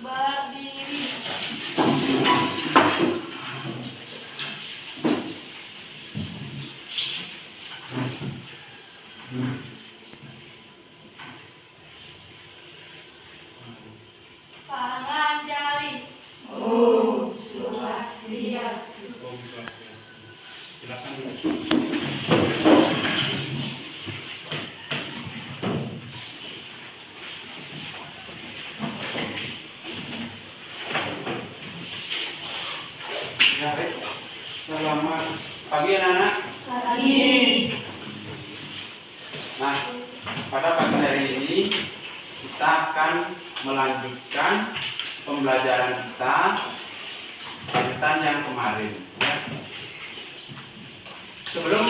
Berdiri. Tangan jari. Om Swastiastu. Om Swastiastu. Silakan. Ya, baik. Selamat pagi anak-anak. Pagi. Nah, pada pagi hari ini kita akan melanjutkan pembelajaran kita lanjutan yang kemarin. Ya. Sebelum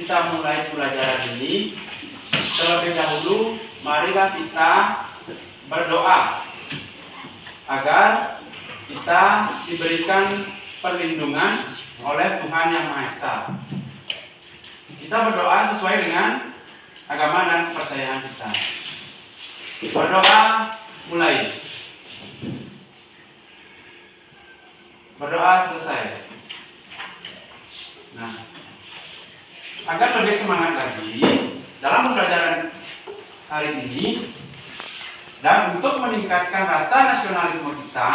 kita mulai pelajaran ini, terlebih dahulu marilah kita berdoa agar kita diberikan perlindungan oleh Tuhan Yang Maha Esa. Kita berdoa sesuai dengan agama dan kepercayaan kita. Berdoa mulai. Berdoa selesai. Nah, agar lebih semangat lagi dalam pembelajaran hari ini dan untuk meningkatkan rasa nasionalisme kita,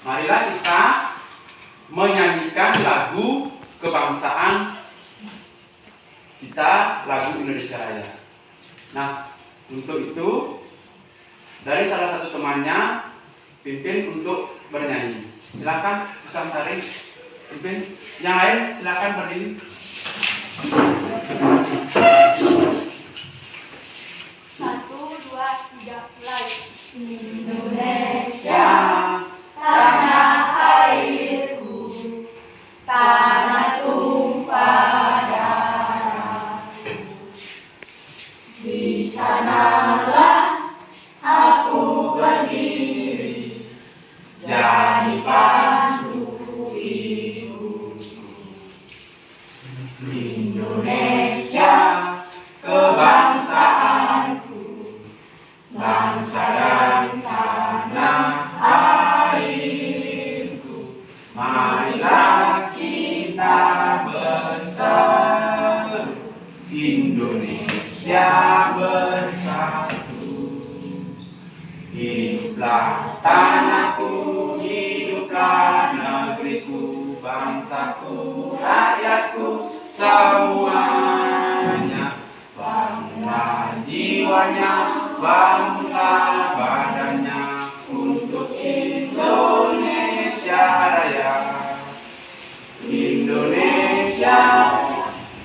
marilah kita menyanyikan lagu kebangsaan kita, lagu Indonesia Raya. Nah, untuk itu dari salah satu temannya pimpin untuk bernyanyi. Silakan Ustaz Sari pimpin. Yang lain silakan berdiri. Satu, dua, tiga, mulai. Indonesia, tanah airku, tanah tumpah darahku. Di sanalah aku berdiri, jadi pandu ibuku. Indonesia, kebangsaanku, bangsa dan tanah airku. Marilah kita bersatu, Indonesia bersatu. Hiduplah tanahku, hiduplah negeriku, bangsaku, rakyatku, semuanya. Bangunlah jiwanya, bangunlah badannya untuk Indonesia Raya. Indonesia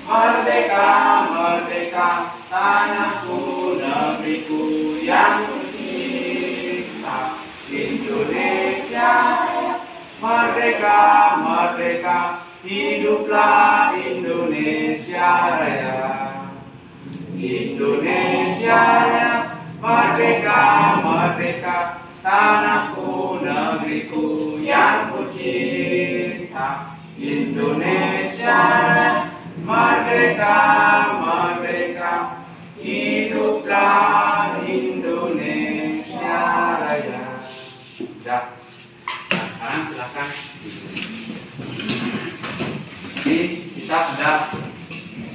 merdeka, merdeka, tanahku, negeriku yang kucinta. Indonesia merdeka, merdeka, hiduplah Indonesia Raya. Indonesia merdeka, merdeka, tanahku, negeriku yang kucinta. Indonesia merdeka, merdeka, hiduplah Indonesia Raya. Ya, sekarang silakan. Jadi kita sudah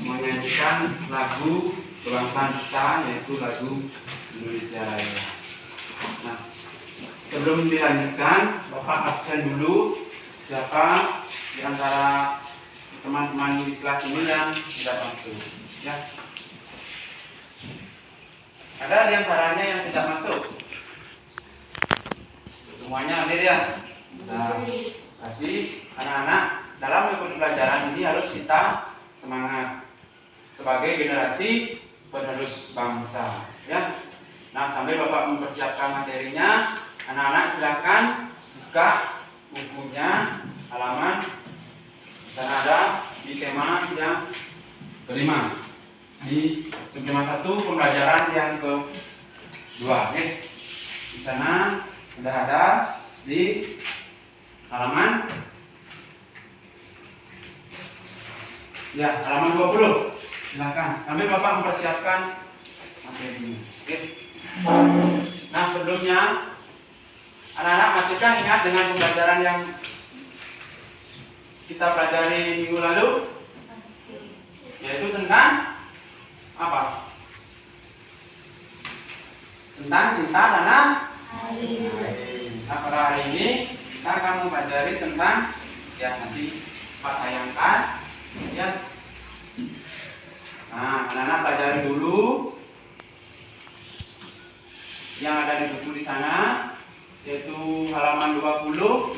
menyanyikan lagu kebangsaan kita, yaitu lagu Indonesia Raya. Nah, sebelum dilanjutkan, Bapak absen dulu. Siapa di antara teman-teman di kelas ini yang tidak masuk? Ya. Ada di antaranya yang tidak masuk? Semuanya hadir ya? Nah, jadi anak-anak dalam mengikuti pelajaran ini harus kita semangat sebagai generasi penerus bangsa, ya. Nah, sambil Bapak mempersiapkan materinya, anak-anak silakan buka bukunya, halaman sana ada di tema yang kelima, di subtema 1 pembelajaran yang kedua. Oke. Di sana sudah ada di halaman ya, halaman 20. Silakan sambil Bapak mempersiapkan materinya. Oke. Nah, sebelumnya anak-anak masihkah ingat dengan pembelajaran yang kita pelajari minggu lalu? Yaitu tentang apa? Tentang cinta tanah air. Nah, pada hari ini kita akan mempelajari tentang nanti Pak tayangkan ya. Nah, anak-anak pelajari dulu yang ada di buku di sana, yaitu halaman 20.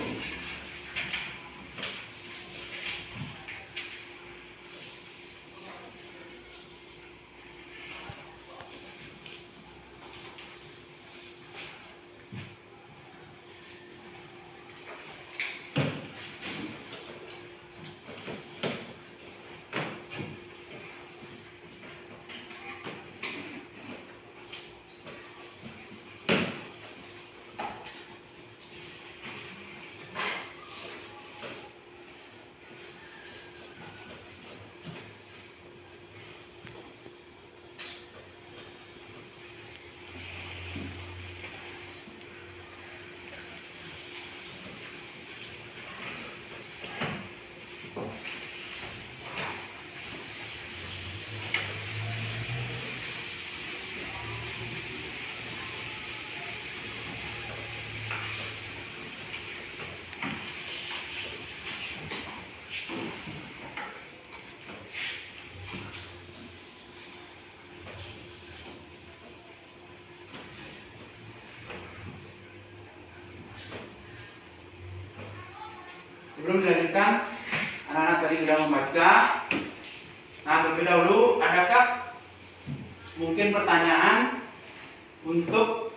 Sebelum dilanjutkan, anak-anak tadi sudah membaca. Nah, terlebih dahulu, adakah mungkin pertanyaan untuk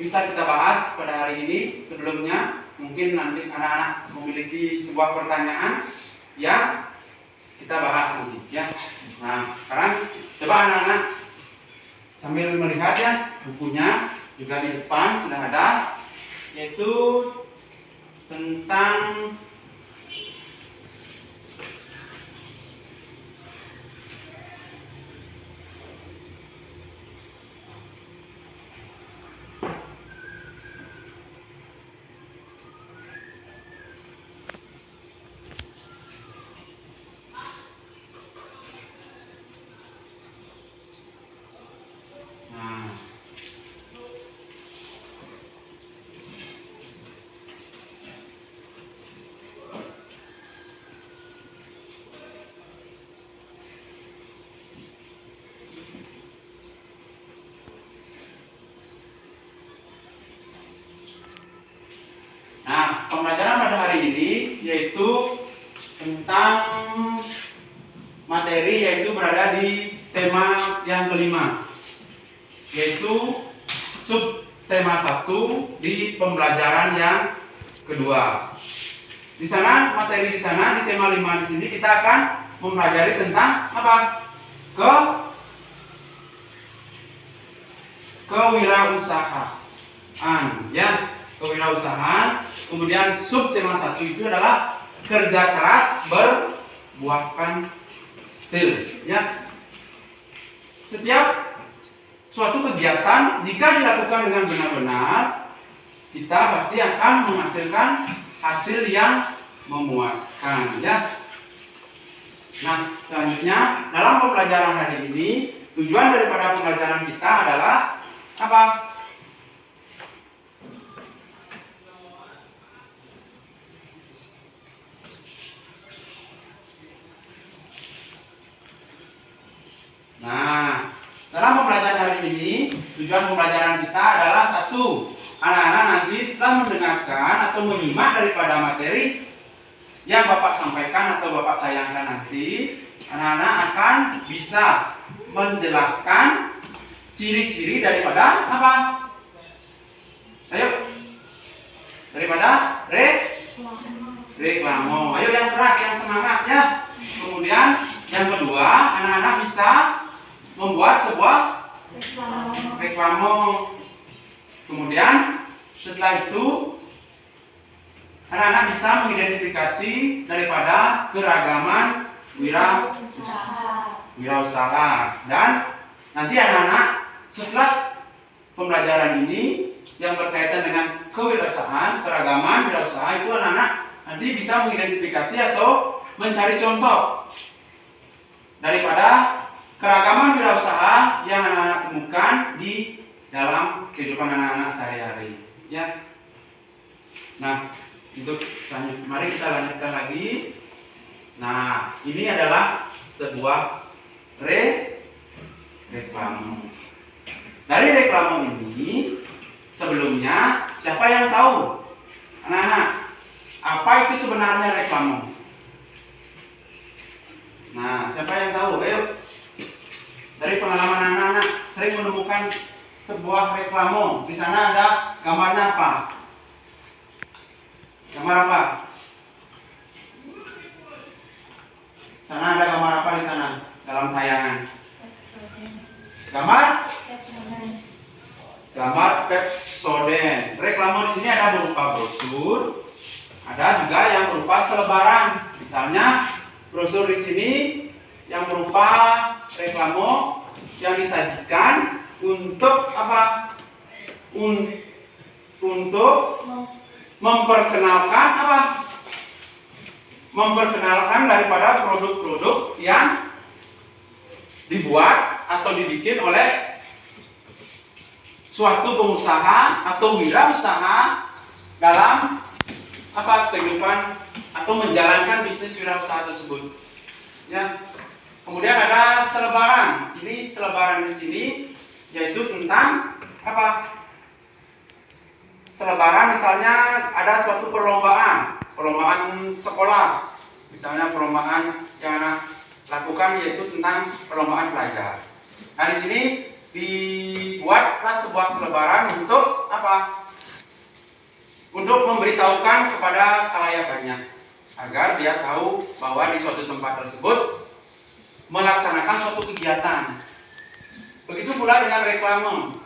bisa kita bahas pada hari ini? Sebelumnya, mungkin nanti anak-anak memiliki sebuah pertanyaan yang kita bahas nanti, ya. Nah, sekarang coba anak-anak sambil melihat ya bukunya juga di depan sudah ada, yaitu tentang pembelajaran pada hari ini yaitu tentang materi, yaitu berada di tema yang kelima, yaitu sub tema 1 di pembelajaran yang kedua. Di sana materi di sana di tema 5 di sini kita akan mempelajari tentang apa? Kewirausahaan, ya. Kewirausahaan. Kemudian sub tema 1 itu adalah kerja keras berbuahkan hasil, ya. Setiap suatu kegiatan jika dilakukan dengan benar-benar, kita pasti akan menghasilkan hasil yang memuaskan, ya. Nah, selanjutnya dalam pembelajaran hari ini, tujuan daripada pembelajaran kita adalah apa? Nah, dalam pembelajaran hari ini, tujuan pembelajaran kita adalah satu, anak-anak nanti setelah mendengarkan atau menyimak daripada materi yang Bapak sampaikan atau Bapak tayangkan nanti, anak-anak akan bisa menjelaskan ciri-ciri daripada apa? Ayo, daripada reklamo. Ayo yang keras, yang semangat ya. Kemudian yang kedua, anak-anak bisa membuat sebuah reklamo. Kemudian setelah itu anak-anak bisa mengidentifikasi daripada keragaman wirausaha. Dan nanti anak-anak setelah pembelajaran ini yang berkaitan dengan kewirausahaan, keragaman wirausaha, itu anak-anak nanti bisa mengidentifikasi atau mencari contoh daripada keragaman wirausaha yang anak-anak temukan di dalam kehidupan anak-anak sehari-hari. Ya. Nah, untuk selanjutnya, mari kita lanjutkan lagi. Nah, ini adalah sebuah reklame. Dari reklame ini, sebelumnya siapa yang tahu? Anak-anak, apa itu sebenarnya reklame? Nah, siapa yang tahu? Ayo. Dari pengalaman anak-anak sering menemukan sebuah reklame. Di sana ada gambarnya apa? Gambar apa? Sana ada gambar apa di sana dalam tayangan? Gambar Pepsodent. Reklame di sini ada berupa brosur, ada juga yang berupa selebaran. Misalnya brosur di sini yang berupa reklame yang disajikan untuk apa? Untuk memperkenalkan apa? Memperkenalkan daripada produk-produk yang dibuat atau dibikin oleh suatu pengusaha atau wirausaha dalam apa? Kehidupan atau menjalankan bisnis wirausaha tersebut. Ya. Kemudian ada selebaran. Ini selebaran di sini yaitu tentang apa? Selebaran misalnya ada suatu perlombaan sekolah. Misalnya perlombaan yang anak lakukan yaitu tentang perlombaan pelajar. Nah, di sini dibuatlah sebuah selebaran untuk apa? Untuk memberitahukan kepada khalayak banyak agar dia tahu bahwa di suatu tempat tersebut melaksanakan suatu kegiatan. Begitu pula dengan reklame.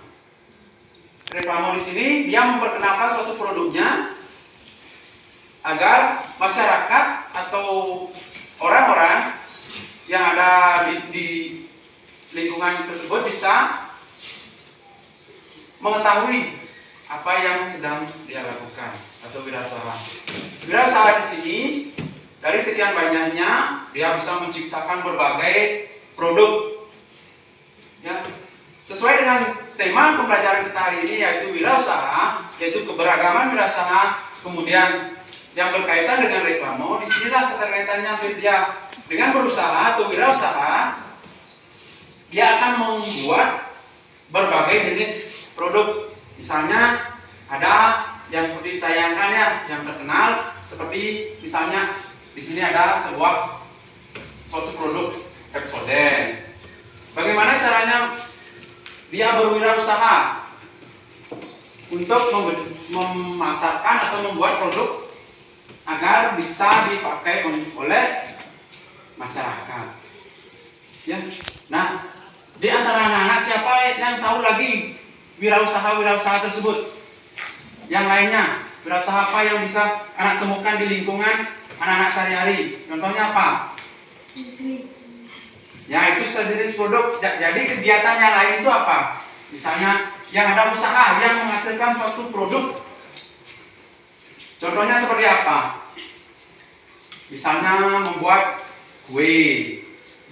Reklame di sini dia memperkenalkan suatu produknya agar masyarakat atau orang-orang yang ada di lingkungan tersebut bisa mengetahui apa yang sedang dia lakukan atau wirausaha. Wirausaha di sini dari sekian banyaknya dia bisa menciptakan berbagai produk. Ya, sesuai dengan tema pembelajaran kita hari ini yaitu wirausaha, yaitu keberagaman wirausaha, kemudian yang berkaitan dengan reklame. Disinilah keterkaitannya dia dengan berusaha atau wirausaha. Dia akan membuat berbagai jenis produk. Misalnya ada yang seperti ditayangkan ya, yang terkenal seperti misalnya di sini ada suatu produk Pepsodent. Bagaimana caranya dia berwirausaha untuk memasarkan atau membuat produk agar bisa dipakai oleh masyarakat. Ya. Nah, di antara anak-anak siapa yang tahu lagi wirausaha tersebut? Yang lainnya, wirausaha apa yang bisa anak temukan di lingkungan anak-anak sehari-hari? Contohnya apa? Ya, itu sejenis produk. Jadi kegiatan yang lain itu apa? Misalnya yang ada usaha yang menghasilkan suatu produk. Contohnya seperti apa? Misalnya membuat kue.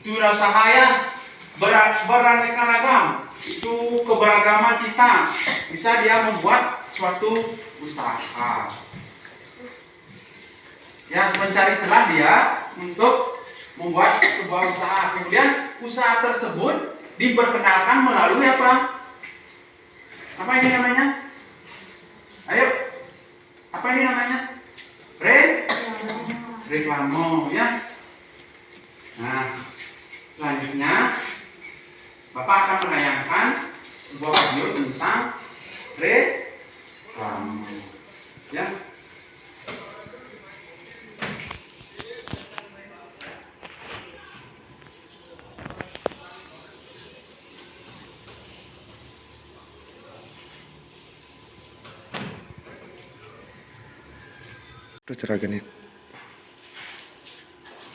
Itu wirausaha ya, beraneka ragam. Itu keberagaman kita. Bisa dia membuat suatu usaha. Ya, mencari celah dia untuk membuat sebuah usaha. Kemudian usaha tersebut diperkenalkan melalui apa? Apa ini namanya? Ayo. Apa ini namanya? Reklame ya. Nah, selanjutnya Bapak akan menayangkan sebuah video tentang reklame. Ya.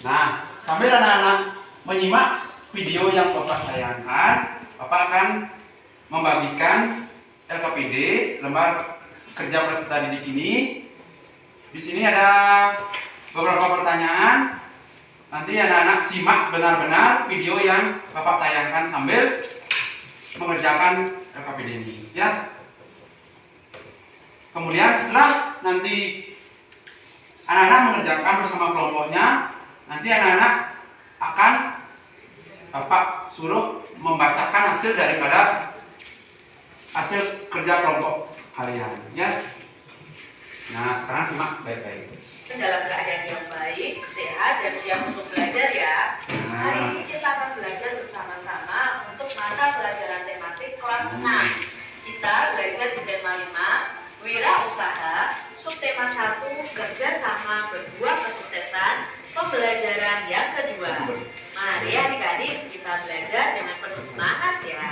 Nah, sambil anak-anak menyimak video yang Bapak tayangkan, Bapak akan membagikan LKPD, lembar kerja peserta didik ini. Di sini ada beberapa pertanyaan. Nanti anak-anak simak benar-benar video yang Bapak tayangkan sambil mengerjakan LKPD ini, ya. Kemudian setelah nanti anak-anak mengerjakan bersama kelompoknya, nanti anak-anak akan Bapak suruh membacakan hasil daripada hasil kerja kelompok kalian, ya. Nah, sekarang simak baik-baik. Dalam keadaan yang baik, sehat, dan siap untuk belajar ya. Hari ini kita akan belajar bersama-sama untuk mata pelajaran tematik kelas 6. Kita belajar di tema 5, wirausaha, subtema 1, kerja sama berbuah kesuksesan, pembelajaran yang kedua. Mari adik-adik kita belajar dengan penuh semangat ya.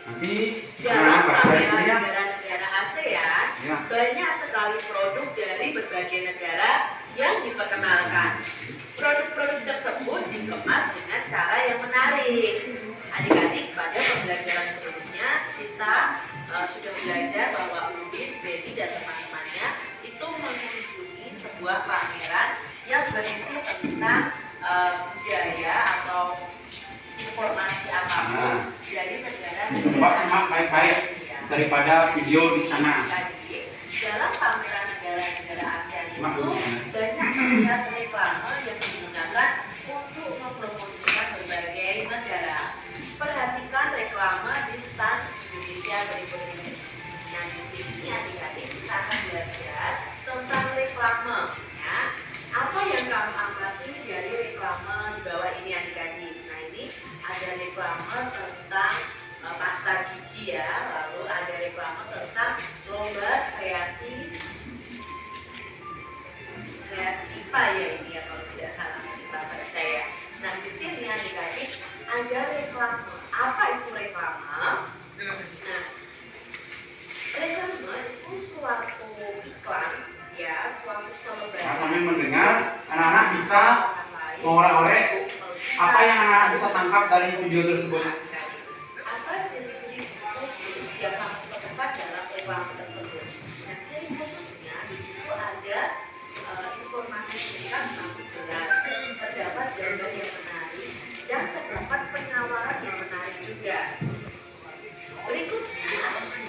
Nanti Dalam baca di pameran sini ya. negara-negara ASEAN, Ya. banyak sekali produk dari berbagai negara yang diperkenalkan. Produk-produk tersebut dikemas dengan cara yang menarik. Adik-adik, pada pembelajaran sebelumnya kita sudah belajar bahwa Udin, Beni, dan teman-temannya itu mengunjungi sebuah pameran yang berisi tentang budaya atau informasi apapun dari negara Coba simak baik-baik daripada video di sana. Dalam pameran negara-negara ASEAN itu banyak terlihat reklame yang digunakan untuk mempromosikan berbagai negara. Perhatikan reklame di stand Indonesia berikut ini. Nah, di sini adik-adik kita akan belajar tentang reklame. Ya. Apa yang kamu amati dari reklame di bawah ini adik-adik? Nah, ini ada reklame tentang pasta gigi ya, lalu ada reklame tentang lomba kreasi IPA ya ini ya kalau tidak salah kita baca ya. Nah di sini adik-adik ada reklame. Apa itu reklame? Nah reklame itu suatu iklan ya, suatu selebrasi. Nah, sambil mendengar, anak-anak bisa mengorek-orek apa yang anak-anak bisa tangkap dari video tersebut. Apa ciri-ciri khusus yang kamu temukan dalam reklame tersebut? Nah, ciri khususnya di situ ada informasi singkat namun jelas, terdapat gambar yang menarik, dan terdapat penawaran yang menarik juga. Berikutnya,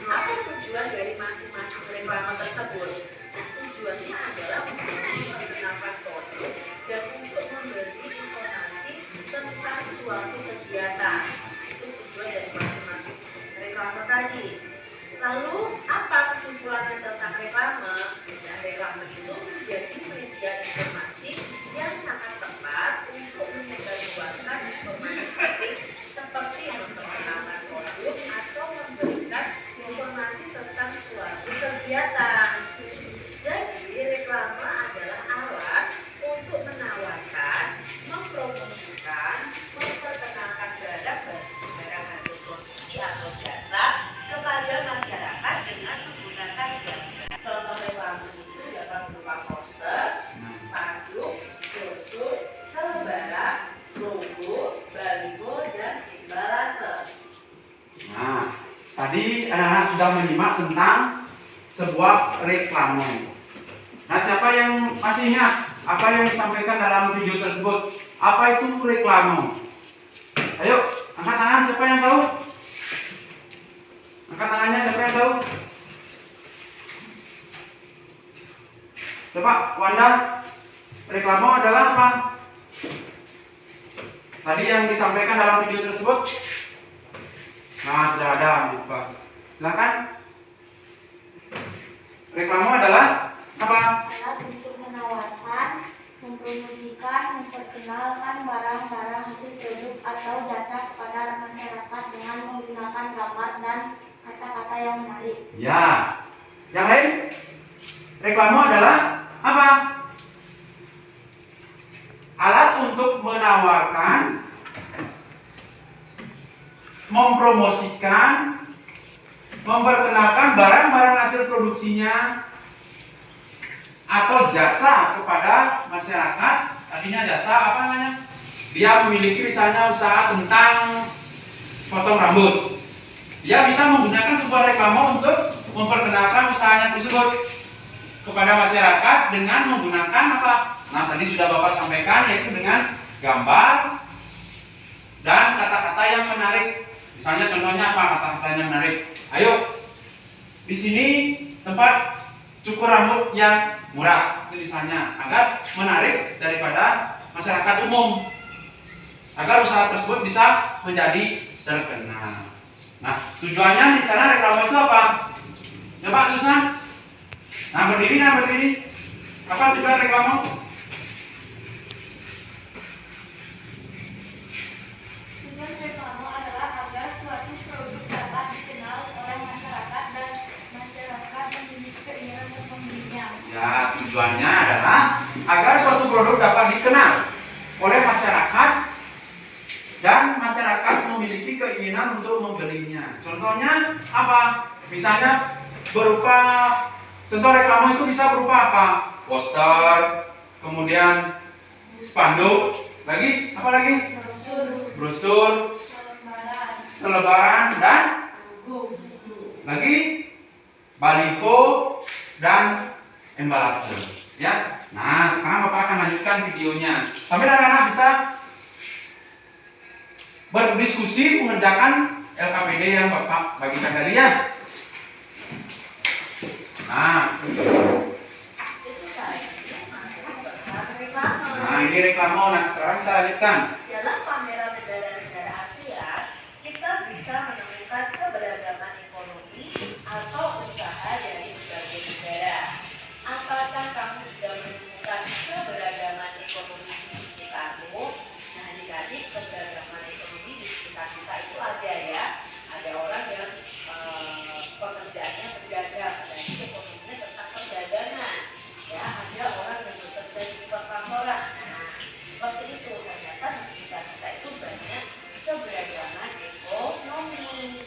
apa tujuan dari masing-masing reklame tersebut? Nah, tujuannya adalah untuk memperkenalkan produk dan untuk memberi informasi tentang suatu kegiatan. Itu tujuan dari masing-masing reklame tadi. Lalu apa kesimpulannya tentang reklame? Nah, reklame itu menjadi media informasi yang sangat tepat untuk menyebarluaskan informasi penting seperti memperkenalkan produk atau memberikan informasi tentang suatu kegiatan. Jadi reklame adalah alat untuk menawarkan, mempromosikan, memperkenalkan barang hasil produksi atau jasa kepada masyarakat dengan menggunakan gambar. Contoh reklame itu dapat berupa poster, spanduk, brosur, selebaran, logo, baliho, dan imbalase. Nah, tadi anak-anak sudah menyimak tentang sebuah reklame. Nah, siapa yang masih ingat apa yang disampaikan dalam video tersebut? Apa itu reklame? Ayo, angkat tangan siapa yang tahu? Angkat tangannya siapa yang tahu? Coba, Wanda, reklame adalah apa? Tadi yang disampaikan dalam video tersebut? Nah, sudah ada, Pak. Silakan. Reklame adalah apa? Alat untuk menawarkan, mempromosikan, memperkenalkan barang-barang hasil produk atau jasa kepada masyarakat dengan menggunakan gambar dan kata-kata yang menarik. Ya. Yang lain? Reklame adalah apa? Alat untuk menawarkan, mempromosikan, memperkenalkan barang-barang hasil produksinya atau jasa kepada masyarakat. Tadinya jasa apa namanya? Dia memiliki misalnya usaha tentang potong rambut. Dia bisa menggunakan sebuah reklame untuk memperkenalkan usahanya tersebut kepada masyarakat dengan menggunakan apa? Nah, tadi sudah Bapak sampaikan, yaitu dengan gambar dan kata-kata yang menarik. Misalnya contohnya apa kata-kata yang menarik? Ayo, di sini tempat cukur rambut yang murah, itu misalnya, agar menarik daripada masyarakat umum, agar usaha tersebut bisa menjadi terkenal. Nah, tujuannya di sana reklame itu apa? Coba Susan. Nah, berdiri. Apa tujuan reklame? Tujuan reklame adalah agar suatu produk dapat dikenal oleh masyarakat dan masyarakat memiliki keinginan untuk membelinya. Ya, tujuannya adalah agar suatu produk dapat dikenal oleh masyarakat dan masyarakat memiliki keinginan untuk membelinya. Contohnya apa? Misalnya berupa contoh reklame itu bisa berupa apa? Poster, kemudian spanduk, lagi apa lagi? Brosur, selebaran dan lagi baliho dan embalase. Ya. Nah, sekarang Bapak akan lanjutkan videonya. Sampai anak-anak bisa berdiskusi mengerjakan LKPD yang Bapak bagikan tadi ya. Nah, ini reklame. Nah, sekarang kita lanjutkan. Dalam pameran negara-negara Asia, kita bisa menemukan keberagaman ekonomi atau usaha dari berbagai negara. Apakah kamu sudah menemukan keberagaman ekonomi di sekitarmu? Nah, adik-adik, keberagaman ekonomi di sekitar kita itu ada ya. Ada orang yang pekerjaannya berdagang, berarti ekonominya tentang perdagangan. Ya, ada orang yang bekerja di perkantoran. Nah, seperti itu. Ternyata di sekitar kita itu banyak keberagaman ekonomi.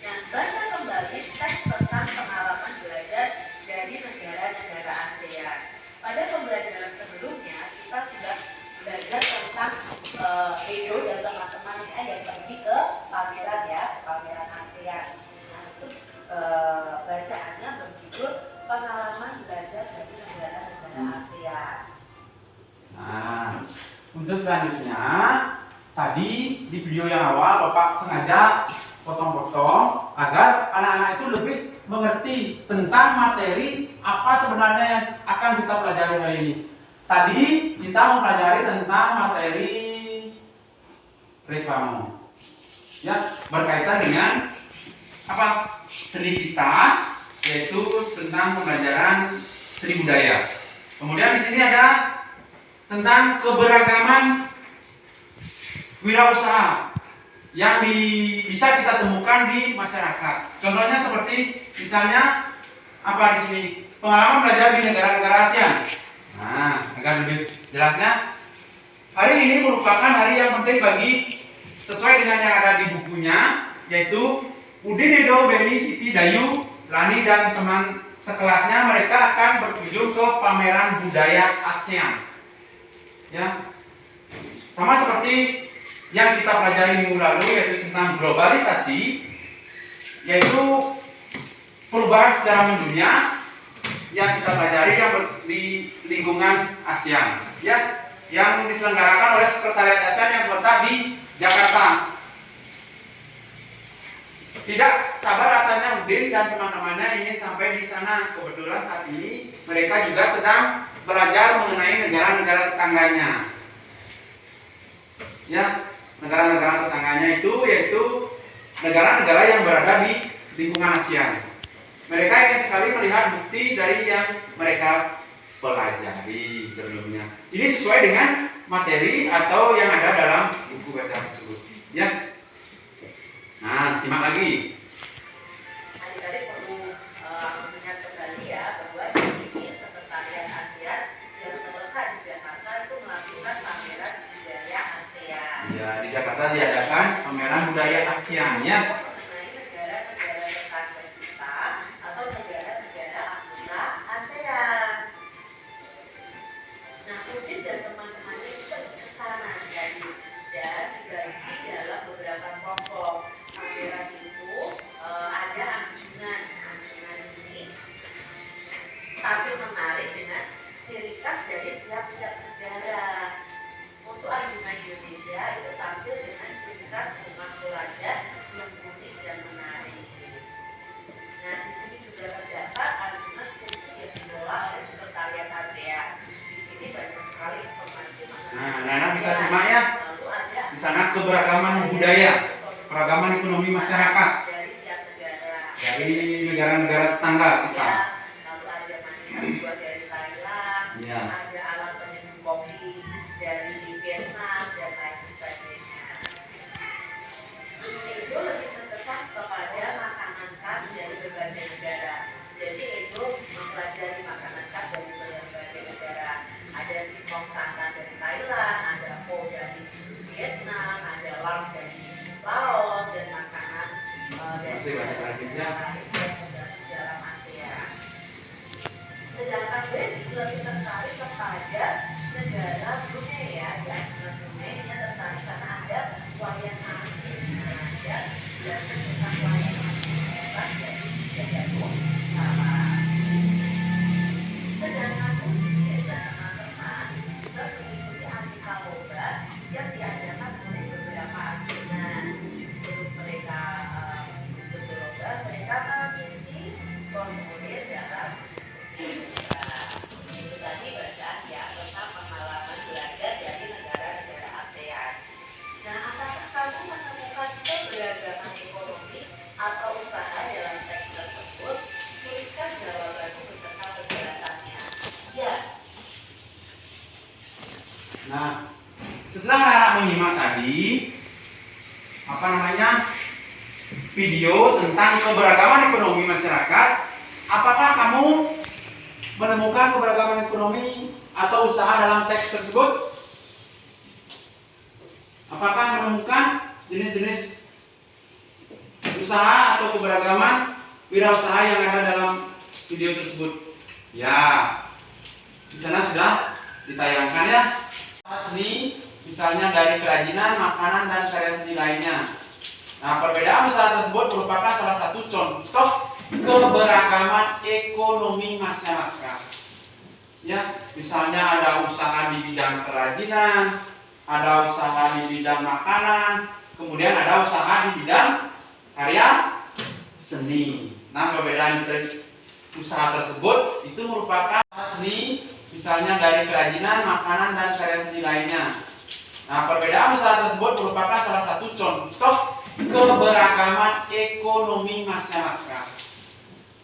Nah, baca kembali teks tentang pengalaman belajar dari negara-negara ASEAN. Pada pembelajaran sebelumnya, kita sudah belajar tentang Edo dan teman-temannya yang pergi ke pameran ya, pameran ASEAN. Nah, itu bacaannya berjudul pengalaman belajar dari negara-negara ASEAN. Nah, untuk selanjutnya, tadi di video yang awal Bapak sengaja potong-potong agar anak-anak itu lebih mengerti tentang materi apa sebenarnya yang akan kita pelajari hari ini. Tadi kita mempelajari tentang materi reklame, ya, berkaitan dengan apa? Seni kita, yaitu tentang pembelajaran seni budaya. Kemudian di sini ada tentang keberagaman wirausaha yang bisa kita temukan di masyarakat. Contohnya seperti misalnya apa di sini? Pengalaman belajar di negara-negara ASEAN. Nah, agar lebih jelasnya, hari ini merupakan hari yang penting bagi sesuai dengan yang ada di bukunya, yaitu Udin, Edo, Beni, Siti, Dayu, Lani dan teman sekelasnya mereka akan berkunjung ke pameran budaya ASEAN. Ya, sama seperti yang kita pelajari minggu lalu, yaitu tentang globalisasi, yaitu perubahan secara mendunia yang kita pelajari yang di lingkungan ASEAN, ya, yang diselenggarakan oleh Sekretariat ASEAN yang terletak di Jakarta. Tidak sabar rasanya Udin dan teman-temannya ingin sampai di sana. Kebetulan saat ini mereka juga sedang belajar mengenai negara-negara tetangganya. Ya, negara-negara tetangganya itu yaitu negara-negara yang berada di lingkungan ASEAN. Mereka ingin sekali melihat bukti dari yang mereka pelajari sebelumnya. Ini sesuai dengan materi atau yang ada dalam buku baca tersebut. Ya. Nah, simak lagi. Adik-adik perlu mengingat kembali ya bahwa di sini Sekretariat ASEAN yang terletak di Jakarta itu melakukan pameran budaya ASEAN. Ya, di Jakarta diadakan pameran budaya ASEAN ya. Mengenai negara-negara tetangga kita atau negara-negara anggota ASEAN. Nah, Udin dan teman-temannya itu pergi ke sana dan dibagi dalam beberapa kelompok. Pameran itu tampil menarik dengan ciri khas dari tiap-tiap negara. Untuk anjungan Indonesia itu tampil dengan ciri khas rumah toraja yang unik dan menarik. Nah, di sini juga terdapat anjungan khusus yang dikelola oleh Sekretariat ASEAN. Di sini banyak sekali informasi mengenai Nah, bisa simak ya. Lalu ada Di sana keberagaman budaya, keragaman ekonomi masyarakat dari tiap negara. dari negara-negara tetangga kita. Lalu ada manisan buah dari Thailand, Ya. ada alat penyeduh kopi dari Vietnam dan lain sebagainya. Edo lebih terkesan kepada makanan khas dari berbagai negara. Jadi Edo mempelajari makanan khas dari berbagai negara. Ada singkong santan dari Thailand, ada pho dari Vietnam, ada lam dari Laos dan makanan dari Masih banyak lagi ya. dalam ASEAN. Sedangkan Benny lebih tertarik kepada negara Brunei ya, di anjungan Brunei dia tertarik karena ada wayang asli. Nah, dia belajar tentang wayang asli bebas dari Datuk Salah. Sedangkan Udin dan teman-teman juga mengikuti aneka lomba yang diadakan oleh beberapa anjungan. Sebelum mereka mengikuti lomba, mereka mengisi formulir dalam itu tadi bacaan ya tentang pengalaman belajar dari negara-negara ASEAN. Nah, apakah kamu menemukan keberagaman ekonomi atau usaha dalam teks tersebut? Tuliskan jawabanmu beserta penjelasannya. Ya. Nah, setelah anak menyimak tadi video tentang keberagaman ekonomi masyarakat, apakah kamu menemukan keberagaman ekonomi atau usaha dalam teks tersebut? Apakah menemukan jenis-jenis usaha atau keberagaman wirausaha yang ada dalam video tersebut? Ya, di sana sudah ditayangkan ya. Seni, misalnya dari kerajinan, makanan, dan karya seni lainnya. Nah, perbedaan usaha tersebut merupakan salah satu contoh keberagaman ekonomi masyarakat. Ya, misalnya ada usaha di bidang kerajinan, ada usaha di bidang makanan, kemudian ada usaha di bidang karya seni. Nah, perbedaan dari usaha tersebut itu merupakan seni, misalnya dari kerajinan, makanan, dan karya seni lainnya. Nah, perbedaan usaha tersebut merupakan salah satu contoh keberagaman ekonomi masyarakat.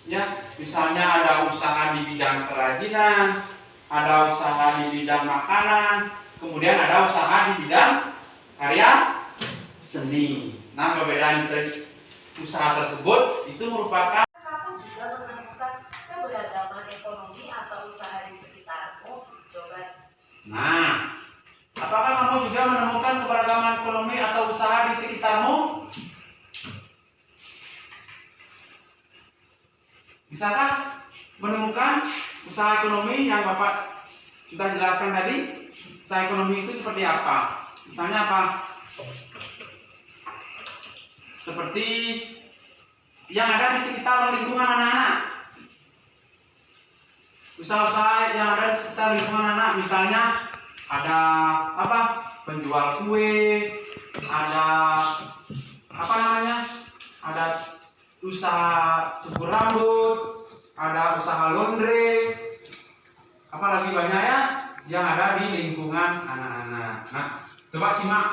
Ya, misalnya ada usaha di bidang kerajinan, ada usaha di bidang makanan, kemudian ada usaha di bidang karya seni. Nah, perbedaan dari usaha tersebut itu merupakan Kamu juga menemukan keberagaman ekonomi atau usaha di sekitarmu. Coba. Nah, apakah kamu juga menemukan keberagaman ekonomi atau usaha di sekitarmu? Bisakah menemukan usaha ekonomi yang Bapak sudah jelaskan tadi? Usaha ekonomi itu seperti apa? Misalnya apa? Seperti yang ada di sekitar lingkungan anak-anak. Usaha-usaha yang ada di sekitar lingkungan anak, misalnya ada apa? Penjual kue, ada apa namanya? Ada usaha cukur rambut, ada usaha laundry, apalagi banyak ya yang ada di lingkungan anak-anak. Nah, coba simak.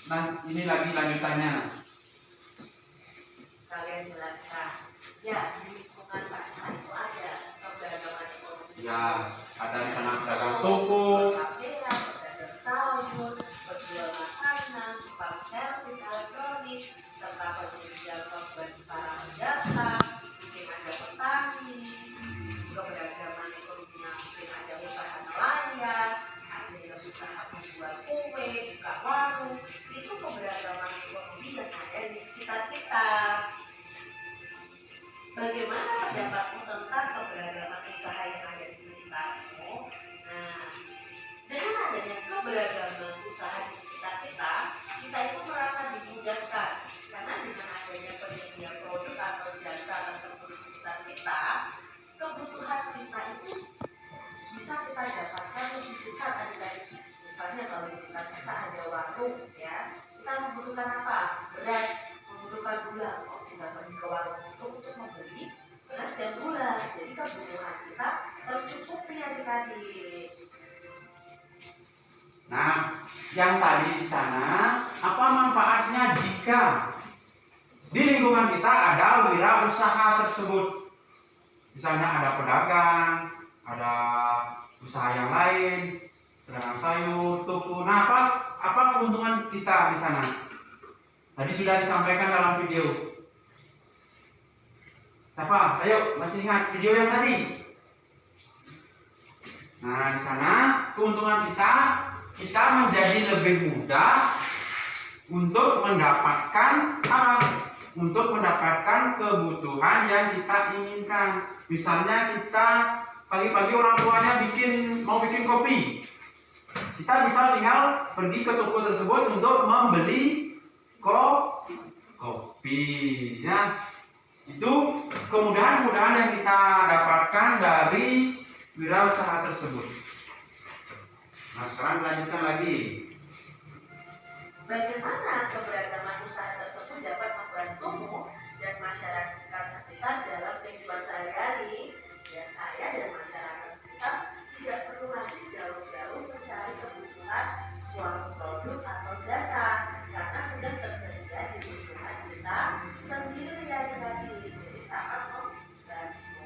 Nah, ini lagi lanjutannya. Kalian jelaskan. Ya, di lingkungan Pak itu ada keberagaman ekonomi. Ya, ada di sana pedagang toko, pedagang sayur, penjual makanan, tukang servis elektronik, serta penyedia kos bagi para pedagang, mungkin ada petani, keberagaman ekonominya mungkin ada usaha nelayan, ada yang usaha membuat kue, buka warung, itu keberagaman ekonomi yang ada di sekitar kita. Bagaimana pendapatmu tentang keberagaman usaha yang ada di sekitarmu? Nah, dengan adanya keberagaman usaha di sekitar kita, kita itu merasa dimudahkan. Karena dengan adanya penyedia produk atau jasa tersebut di sekitar kita, kebutuhan kita itu yang tadi di sana, apa manfaatnya jika di lingkungan kita ada wirausaha tersebut? Misalnya ada pedagang, ada usaha yang lain, pedagang sayur, toko. Nah, apa keuntungan kita di sana? Tadi sudah disampaikan dalam video. Siapa? Ayo, masih ingat video yang tadi? Nah, di sana keuntungan kita menjadi lebih mudah untuk mendapatkan apa? Untuk mendapatkan kebutuhan yang kita inginkan. Misalnya kita pagi-pagi orang tuanya mau bikin kopi. Kita bisa tinggal pergi ke toko tersebut untuk membeli kopi, ya. Itu kemudahan-kemudahan yang kita dapatkan dari wirausaha tersebut. Nah, sekarang lanjutkan lagi. Bagaimana keberagaman usaha tersebut dapat membantumu dan masyarakat sekitar dalam kehidupan sehari-hari? Ya, saya dan masyarakat sekitar tidak perlu lagi jauh-jauh mencari kebutuhan suatu produk atau jasa karena sudah tersedia di lingkungan kita sendiri tadi. Jadi sangat membantu.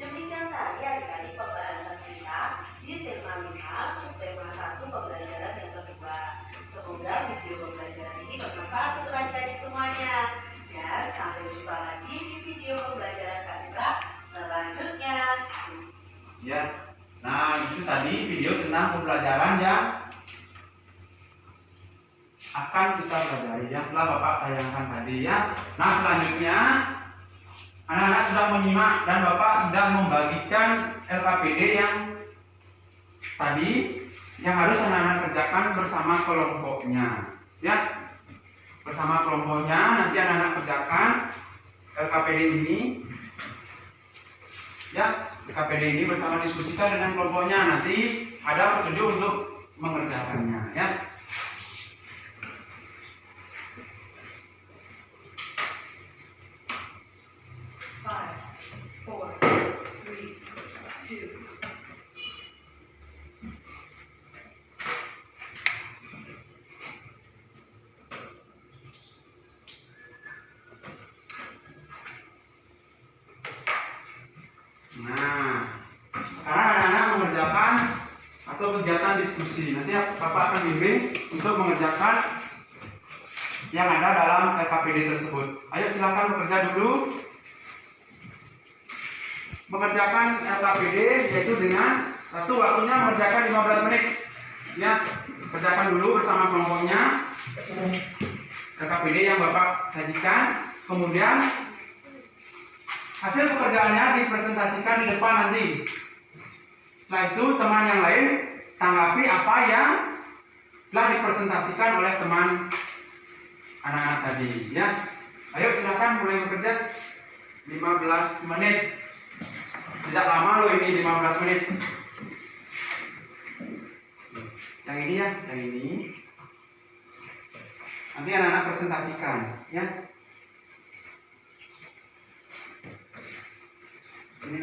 Demikian tadi adik-adik pembahasan kita di tema 5, subtema 1 pembelajaran yang kedua. Semoga video pembelajaran ini bermanfaat untuk adik-adik semuanya. Dan sampai jumpa lagi di video pembelajaran Kak selanjutnya. Ya, nah itu tadi video tentang pembelajaran yang akan kita pelajari yang telah Bapak tayangkan tadi ya. Nah, selanjutnya anak-anak sudah menyimak dan Bapak sudah membagikan LKPD yang tadi yang harus anak-anak kerjakan bersama kelompoknya ya. Bersama kelompoknya nanti anak-anak kerjakan LKPD ini ya. LKPD ini bersama diskusikan dengan kelompoknya, nanti ada petunjuk untuk mengerjakannya ya. Nah, sekarang anak-anak mengerjakan atau kegiatan diskusi. Nanti Bapak akan bimbing untuk mengerjakan yang ada dalam LKPD tersebut. Ayo silakan bekerja dulu. Mengerjakan LKPD yaitu dengan satu waktunya mengerjakan 15 menit. Ya, kerjakan dulu bersama kelompoknya LKPD yang Bapak sajikan. Kemudian hasil pekerjaannya dipresentasikan di depan nanti. Setelah itu teman yang lain tanggapi apa yang telah dipresentasikan oleh teman anak-anak tadi ya. Ayo silakan mulai bekerja. 15 menit. Tidak lama loh ini 15 menit. Yang ini ya, yang ini. Nanti anak-anak presentasikan ya. Ini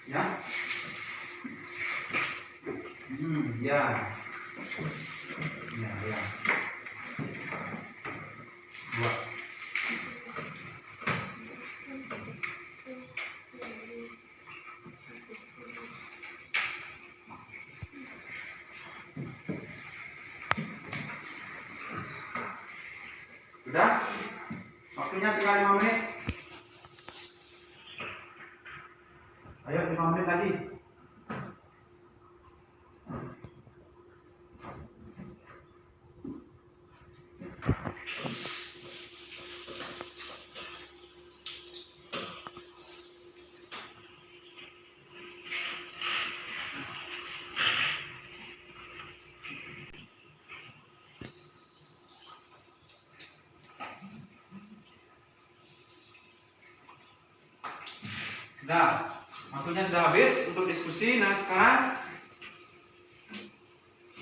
ya. Ya. Ya. Dua. Sudah? Waktunya tinggal 5 menit. Ayo 5 menit lagi. Sudah, waktunya sudah habis untuk diskusi. Nah sekarang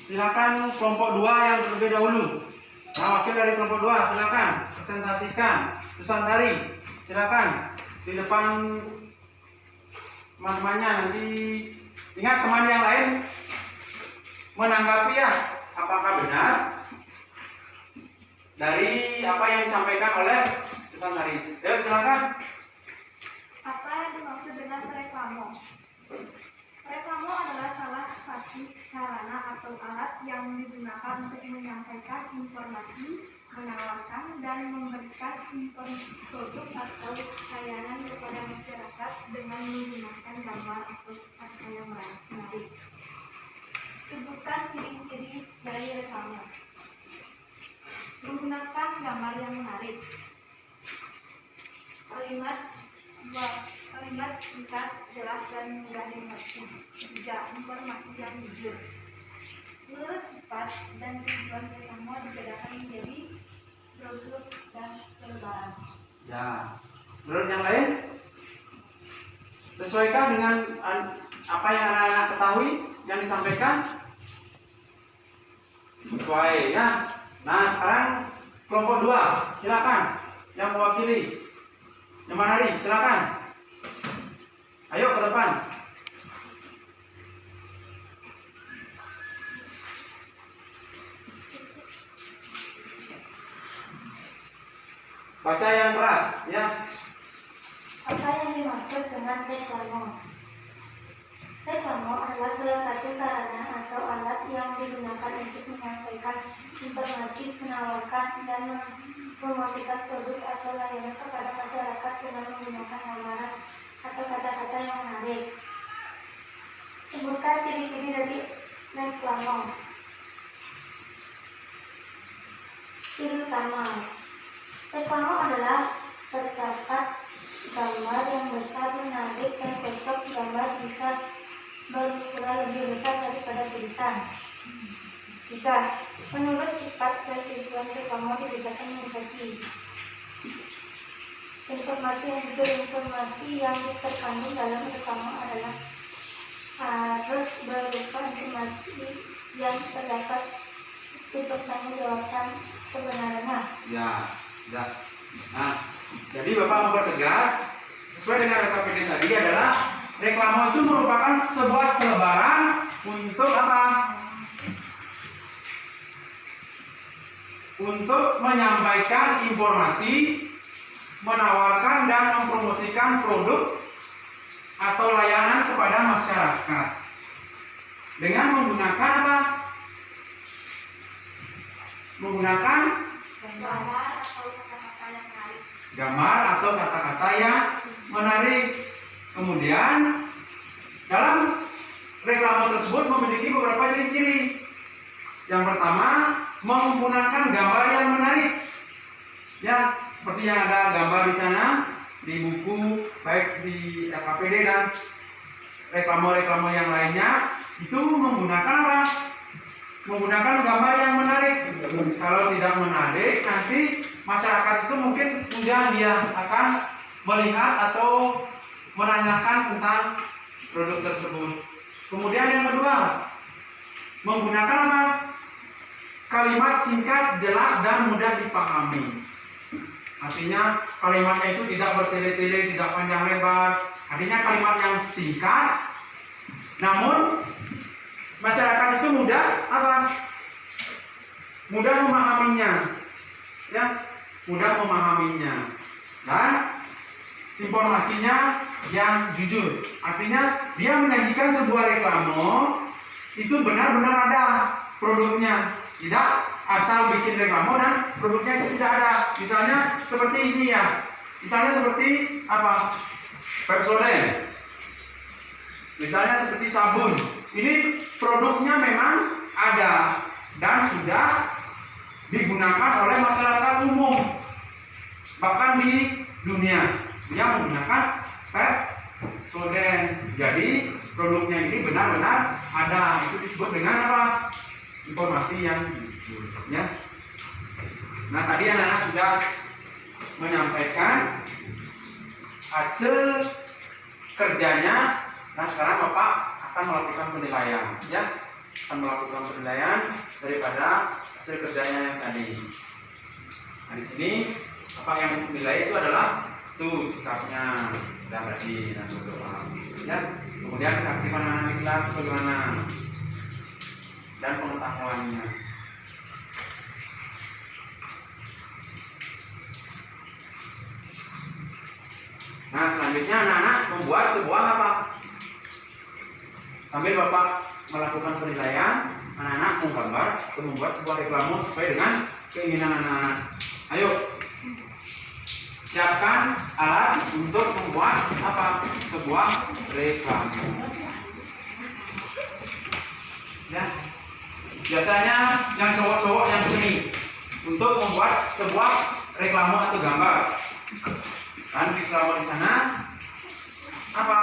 silakan kelompok 2 yang terlebih dahulu. Nah, wakil dari kelompok 2 silakan presentasikan Nusantari. Silakan di depan teman-temannya nanti Ingat teman yang lain menanggapi ya, apakah benar dari apa yang disampaikan oleh pesan hari. Ayo silakan. Apa yang dimaksud dengan reklame? Reklame adalah salah satu sarana atau alat yang digunakan untuk menyampaikan informasi, menawarkan dan memberikan produk atau layanan kepada masyarakat dengan menggunakan gambar atau kata yang menarik. Sebutkan ciri-ciri dari reklame. Menggunakan gambar yang menarik. Kalimat singkat, jelas dan mudah dimengerti. 3. Informasi yang jujur. Menurut sifat dan tujuan reklame dibedakan menjadi produk dan selebaran. Ya. Menurut yang lain? Sesuaikan dengan apa yang anak-anak ketahui yang disampaikan? Sesuai ya. Nah, sekarang kelompok 2, silakan. Yang mewakili. Yang mana nih? Silakan. Ayo ke depan. Baca yang keras, ya. Apa yang dimaksud dengan reklame? Reklame adalah salah satu sarana atau alat yang digunakan untuk menyampaikan informasi, menawarkan dan mempromosikan produk atau layanan kepada masyarakat dengan menggunakan gambaran atau kata-kata yang menarik. Sebutkan ciri-ciri dari reklame. Ciri utama. Reklame adalah terdapat gambar yang besar, menarik, dan cocok. Gambar bisa berukuran lebih besar daripada tulisan. 3. Menurut sifat dan tujuan reklame dibedakan menjadi informasi yang jujur. Informasi yang terkandung dalam reklame adalah harus berupa informasi yang terdapat dipertanggungjawabkan kebenarannya. Ya. Nah, jadi Bapak mempertegas sesuai dengan RKPD tadi adalah reklame itu merupakan sebuah selebaran untuk apa? Untuk menyampaikan informasi, menawarkan dan mempromosikan produk atau layanan kepada masyarakat dengan menggunakan apa? Menggunakan gambar atau kata-kata yang menarik. Kemudian dalam reklame tersebut memiliki beberapa ciri-ciri. Yang pertama, menggunakan gambar yang menarik. Ya, seperti yang ada gambar di sana di buku, baik di RKPD dan reklame-reklame yang lainnya, itu menggunakan apa? Menggunakan gambar yang menarik. Kalau tidak menarik, nanti masyarakat itu mungkin mudah dia akan melihat atau menanyakan tentang produk tersebut. Kemudian yang kedua, menggunakan apa? Kalimat singkat, jelas dan mudah dipahami. Artinya kalimatnya itu tidak bertele-tele, tidak panjang lebar. Artinya kalimat yang singkat, namun masyarakat itu mudah apa? Mudah memahaminya, ya, mudah memahaminya. Dan informasinya yang jujur. Artinya dia menyajikan sebuah reklame itu benar-benar ada produknya, tidak asal bikin reklame dan produknya itu tidak ada. Misalnya seperti ini ya, misalnya seperti apa? Pepsodent. Misalnya seperti sabun. Ini produknya memang ada dan sudah digunakan oleh masyarakat umum, bahkan di dunia yang menggunakan Pepsodent. Jadi produknya ini benar-benar ada. Itu disebut dengan apa? Informasi yang jujur. Ya. Nah, tadi anak-anak sudah menyampaikan hasil kerjanya. Nah, sekarang Bapak akan melakukan penilaian, ya, akan melakukan penilaian daripada hasil kerjanya yang tadi. Nah, di sini apa yang menilai itu adalah tuh sikapnya dan tadi dan berdoa, ya. Kemudian keaktifan anak di kelas bagaimana dan pengetahuannya. Nah, selanjutnya anak-anak membuat sebuah apa? Sambil Bapak melakukan penilaian, anak-anak menggambar atau membuat sebuah reklame sesuai dengan keinginan anak-anak. Ayo, siapkan alat untuk membuat apa? Sebuah reklame. Ya, biasanya yang cowok-cowok yang seni untuk membuat sebuah reklame atau gambar. Kan reklame di sana apa?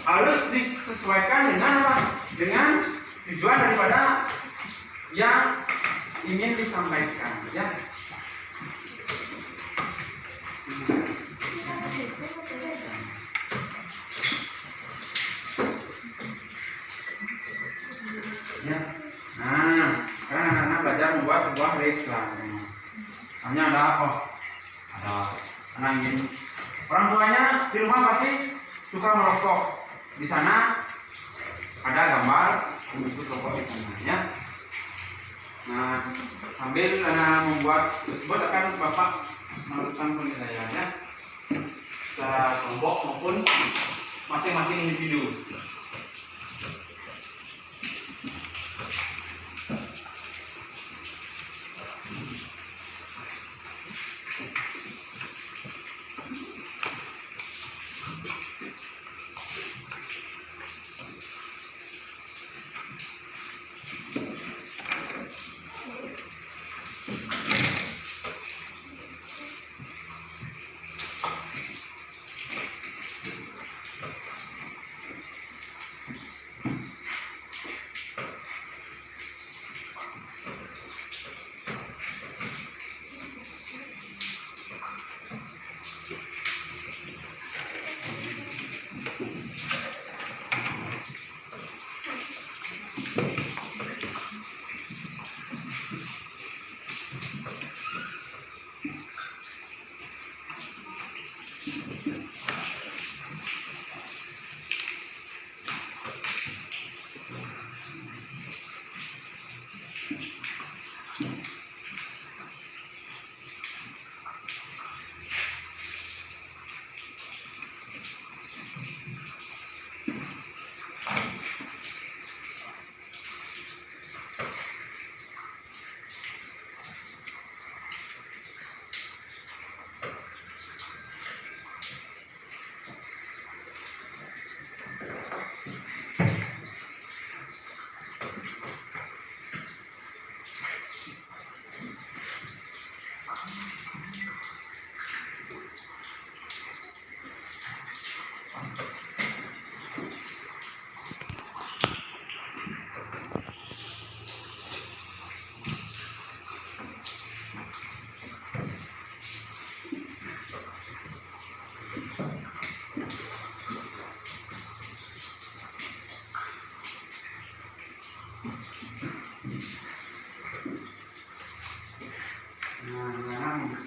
Harus disesuaikan dengan apa? Dengan tujuan daripada yang ingin disampaikan, ya. Ya. Nah, sekarang anak-anak belajar membuat sebuah reklame. Hanya ada apa? Ada anak ingin, orang tuanya di rumah pasti suka merokok. Di sana ada gambar untuk rokok di sana, ya. Nah, sambil anak membuat tersebut akan Bapak melakukan penilaian, ya, secara kelompok maupun masing-masing individu.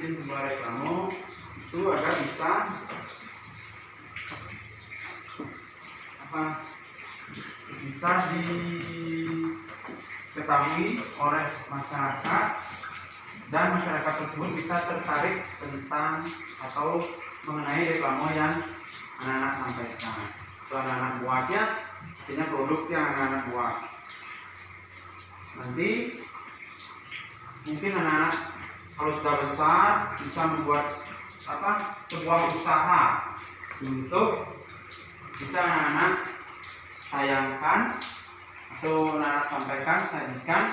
Sebuah reklame itu agar bisa apa? Bisa diketahui oleh masyarakat dan masyarakat tersebut bisa tertarik tentang atau mengenai reklame yang anak-anak sampaikan. Itu anak-anak buatnya, artinya produk yang anak-anak buat. Nanti mungkin anak-anak kalau sudah besar bisa membuat apa? Sebuah usaha untuk bisa anak-anak tayangkan atau anak-anak sampaikan, sajikan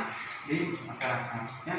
di masyarakat, ya.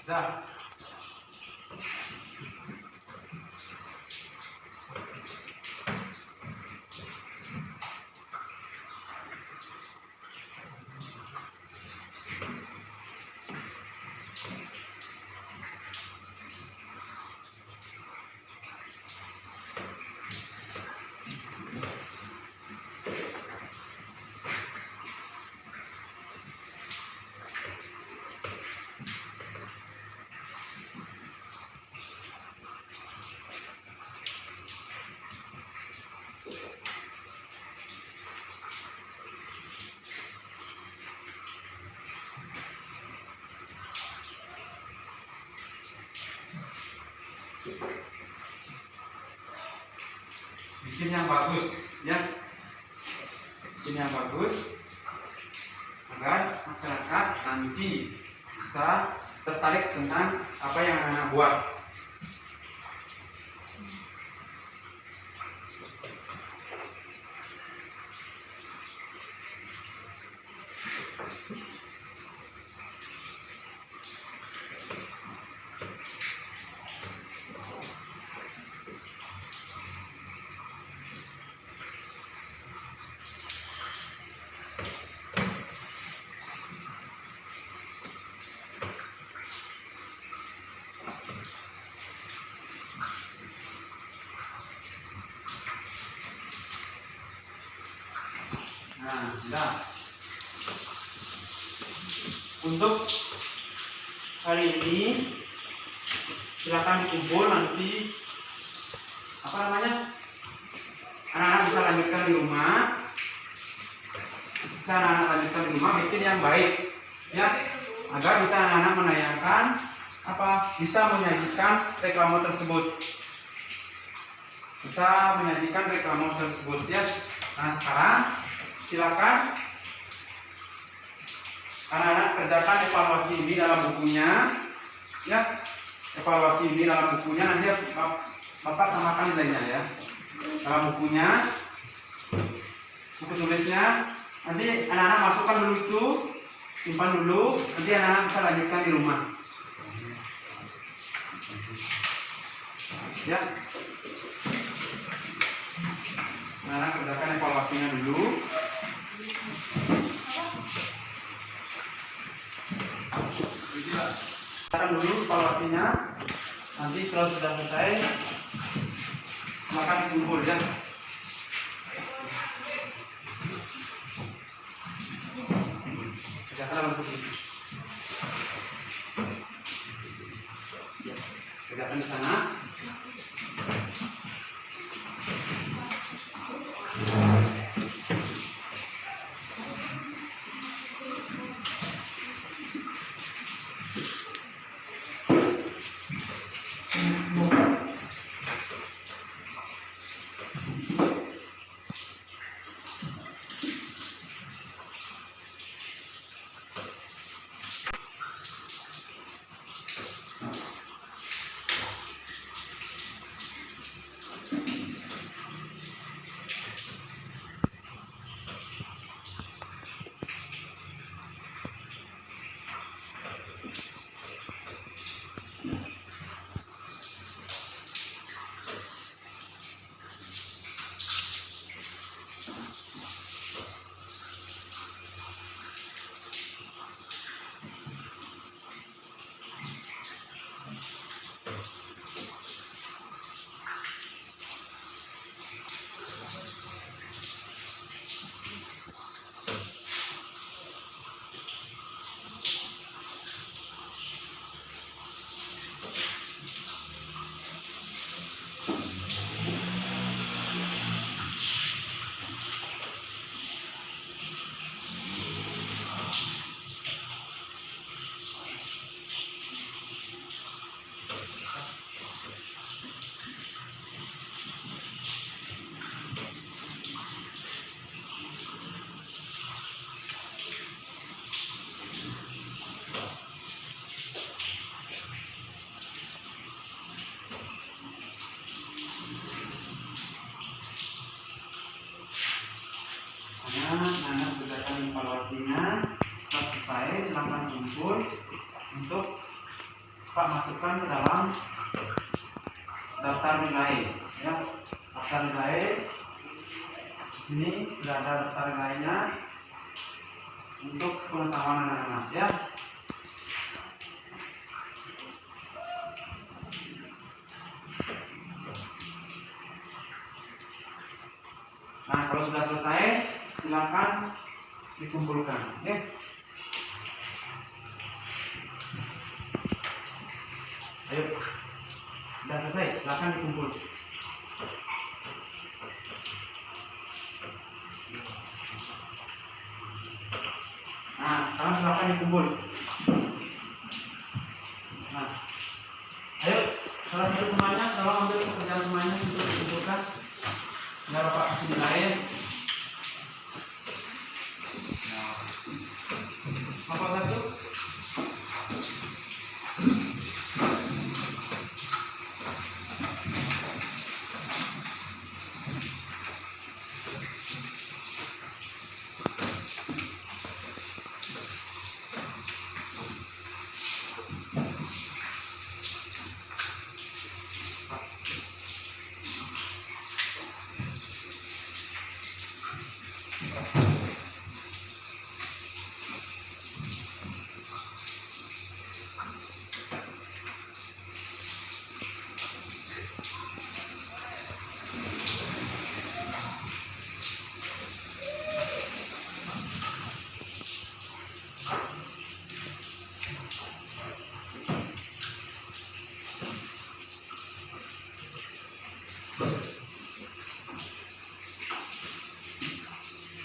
Dah. Bikin yang bagus, ya. Bikin yang bagus agar masyarakat nanti bisa tertarik tentang apa yang anak buat. Nah, sudah. Untuk hari ini silakan dikumpul, nanti apa namanya, anak-anak bisa lanjutkan di rumah. Bisa anak-anak lanjutkan di rumah, bikin yang baik, ya, agar bisa anak-anak menanyakan apa, bisa menyajikan reklame tersebut, ya. Nah, sekarang silakan anak-anak kerjakan evaluasi ini dalam bukunya, ya. Evaluasi ini dalam bukunya, nanti Bapak tambahkan nilainya, ya. Dalam bukunya, buku tulisnya, nanti anak-anak masukkan dulu itu, simpan dulu, nanti anak-anak bisa lanjutkan di rumah, ya. Anak-anak kerjakan evaluasinya dulu. Kerjakan dulu evaluasinya. Nanti kalau sudah selesai, silakan dikumpul, ya. Kerjakan dalam buku. Kerjakan di sana. Anak berdasarkan evaluasinya, setelah selesai silakan kumpul untuk Pak masukkan ke dalam daftar nilai, ya. Daftar nilai. Ini sudah ada daftar nilainya untuk pengetahuan anak-anak, ya. Nah, kalau sudah selesai, silakan dikumpulkan, ya. Ayo, sudah selesai, silakan dikumpul. Nah, sekarang silakan dikumpul. Nah, ayo, salah satu temannya tolong ambil pekerjaan temannya untuk dikumpulkan. Biar Bapak kasih nilai. Nah, apa satu?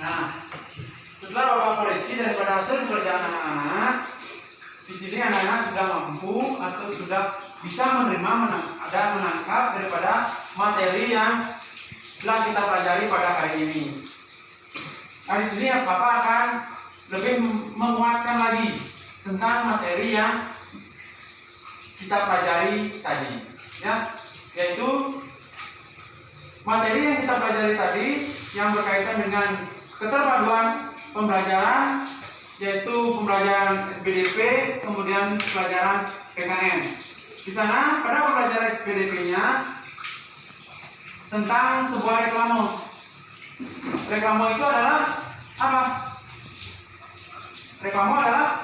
Nah, setelah Bapak koreksi daripada hasil pekerjaan anak-anak, di sini anak-anak sudah mampu atau sudah bisa menerima dan menangkap daripada materi yang telah kita pelajari pada hari ini. Nah, di sini Bapak akan lebih menguatkan lagi tentang materi yang kita pelajari tadi, ya, yaitu materi yang kita pelajari tadi yang berkaitan dengan keterpaduan pembelajaran, yaitu pembelajaran SPDP, kemudian pelajaran PKN. Di sana pada pembelajaran SPDP-nya tentang sebuah reklame. Reklame itu adalah apa? Reklame adalah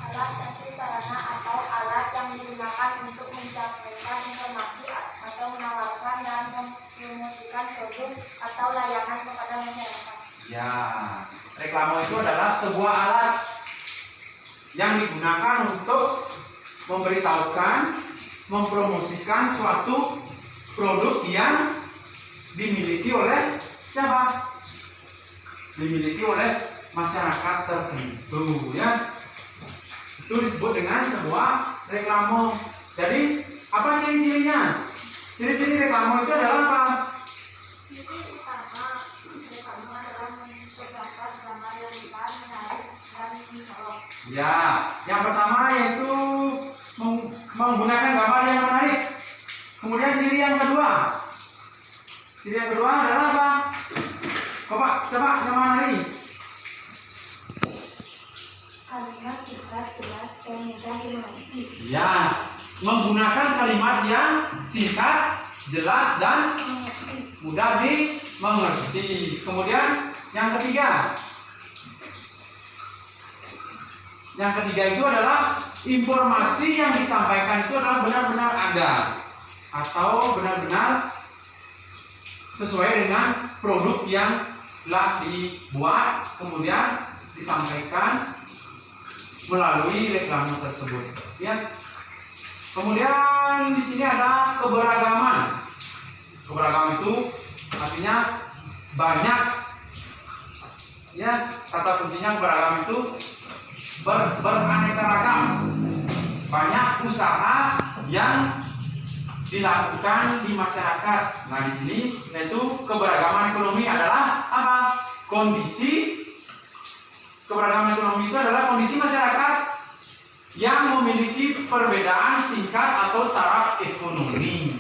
alat atau sarana atau alat yang digunakan untuk menyampaikan informasi atau menawarkan dan mempromosikan produk atau layanan kepada masyarakat. Ya, reklame itu adalah sebuah alat yang digunakan untuk memberitahukan, mempromosikan suatu produk yang dimiliki oleh siapa? Dimiliki oleh masyarakat tertentu, ya. Itu disebut dengan sebuah reklame. Jadi, apa ciri-cirinya? Ciri-ciri reklame itu adalah apa? Ciri utama reklame adalah memperagakan selama yang menarik dan mencolok. Ya, yang pertama yaitu menggunakan gambar yang menarik. Kemudian ciri yang kedua adalah apa? Coba yang mana nih? Kalimat singkat, jelas, dan mudah dimengerti. Ya, menggunakan kalimat yang singkat, jelas, dan mudah dimengerti. Kemudian yang ketiga itu adalah informasi yang disampaikan itu adalah benar-benar ada atau benar-benar sesuai dengan produk yang telah dibuat kemudian disampaikan melalui reklame tersebut, ya. Kemudian di sini ada keberagaman. Keberagaman itu artinya banyak, ya. Kata kuncinya keberagaman itu beraneka ragam. Banyak usaha yang dilakukan di masyarakat. Nah, di sini yaitu keberagaman ekonomi adalah apa? Keberagaman ekonomi itu adalah kondisi masyarakat yang memiliki perbedaan tingkat atau taraf ekonomi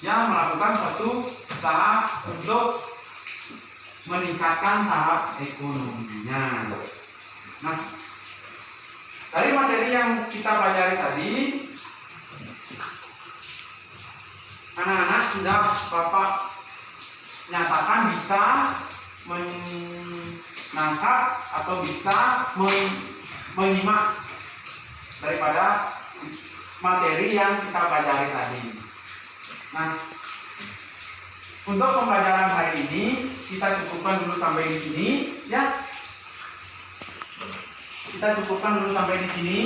yang melakukan suatu usaha untuk meningkatkan tahap ekonominya. Nah, dari materi yang kita pelajari tadi, anak-anak sudah Bapak nyatakan bisa menangkap atau bisa menyimak daripada materi yang kita pelajari tadi. Nah, untuk pembelajaran hari ini kita cukupkan dulu sampai di sini, ya. Kita cukupkan dulu sampai di sini.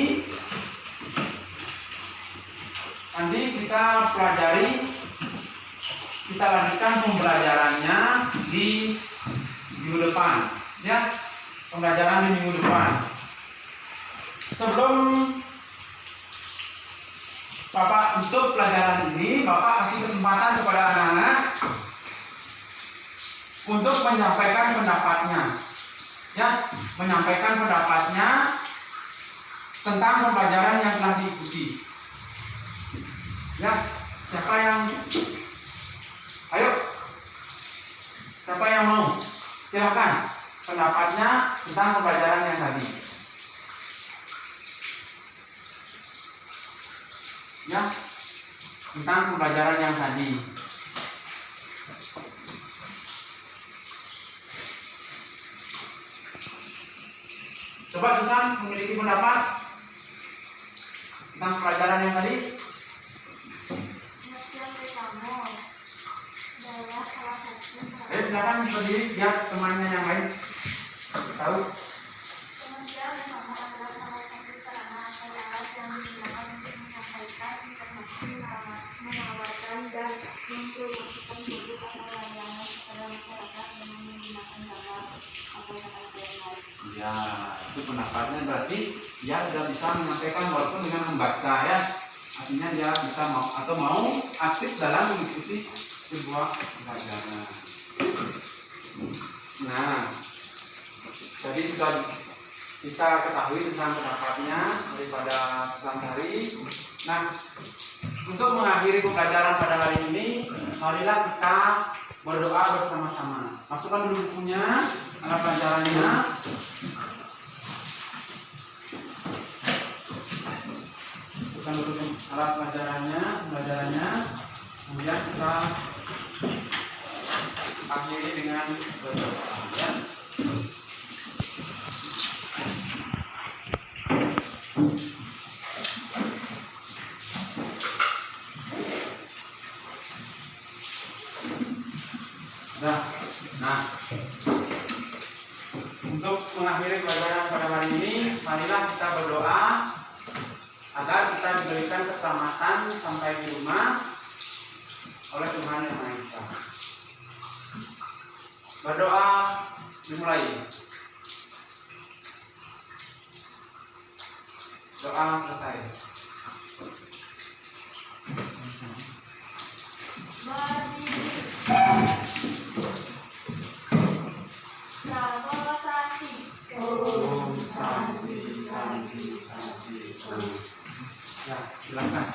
Nanti kita pelajari, kita lanjutkan pembelajarannya di minggu depan, ya. Pembelajaran di minggu depan. Sebelum Bapak tutup pelajaran ini, Bapak kasih kesempatan kepada anak-anak untuk menyampaikan pendapatnya, ya, menyampaikan pendapatnya tentang pembelajaran yang telah diikuti. Ya, siapa yang, ayo, siapa yang mau? Silakan pendapatnya tentang pembelajaran yang tadi. Ya, tentang pembelajaran yang tadi. Coba Susan memiliki pendapat tentang pelajaran yang tadi. Ayo silakan berdiri biar temannya yang lain tahu. Ya, itu pendapatnya berarti dia sudah bisa menyampaikan walaupun dengan membaca, ya. Artinya dia bisa mau aktif dalam mengikuti sebuah pelajaran. Nah, jadi sudah kita ketahui tentang pendapatnya daripada Santari. Nah, untuk mengakhiri pembelajaran pada hari ini, marilah kita berdoa bersama-sama. Masukkan dulu bukunya, alat pelajarannya. Masukkan dulu alat pembelajarannya. Kemudian kita akhiri dengan berdoa, ya. Nah, untuk mengakhiri pelajaran pada hari ini, marilah kita berdoa agar kita diberikan keselamatan sampai di rumah oleh Tuhan Yang Maha Esa. Berdoa dimulai. Doa selesai. Ya, silakan.